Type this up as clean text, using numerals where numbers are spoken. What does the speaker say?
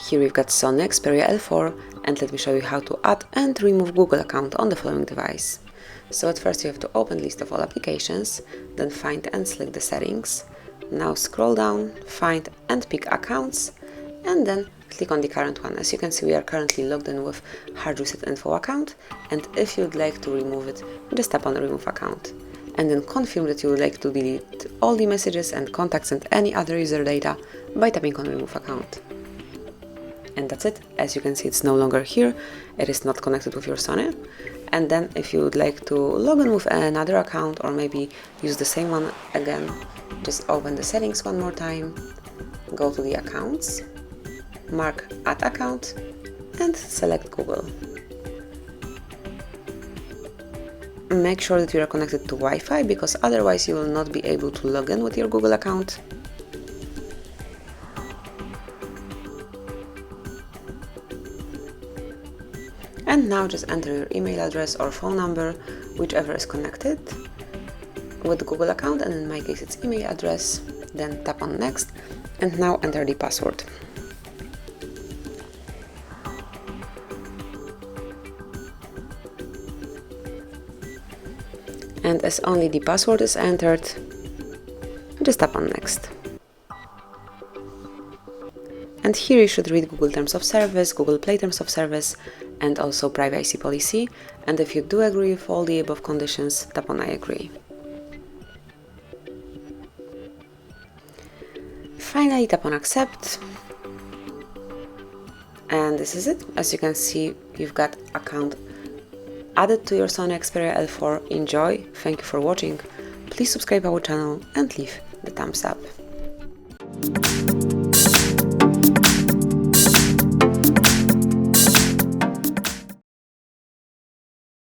Here we've got SONY Xperia L4, and let me show you how to add and remove Google account on the following device. So at first you have to open list of all applications, then find and select the settings. Now scroll down, find and pick accounts, and then click on the current one. As you can see, we are currently logged in with HardReset.Info account, and if you'd like to remove it, just tap on remove account. And then confirm that you would like to delete all the messages and contacts and any other user data by tapping on remove account. And that's it. As you can see, it's no longer here, it is not connected with your Sony. And then if you would like to log in with another account or maybe use the same one again, just open the settings one more time, go to the accounts, mark add account and select Google. Make sure that you are connected to Wi-Fi, because otherwise you will not be able to log in with your Google account. And now just enter your email address or phone number, whichever is connected with the Google account, and in my case it's email address. Then tap on next, and now enter the password. And as only the password is entered, just tap on next. And here you should read Google Terms of Service, Google Play Terms of Service, and also privacy policy. And if you do agree with all the above conditions, tap on I agree. Finally, tap on accept. And this is it. As you can see, you've got account added to your SONY Xperia L4. Enjoy, thank you for watching. Please subscribe our channel and leave the thumbs up.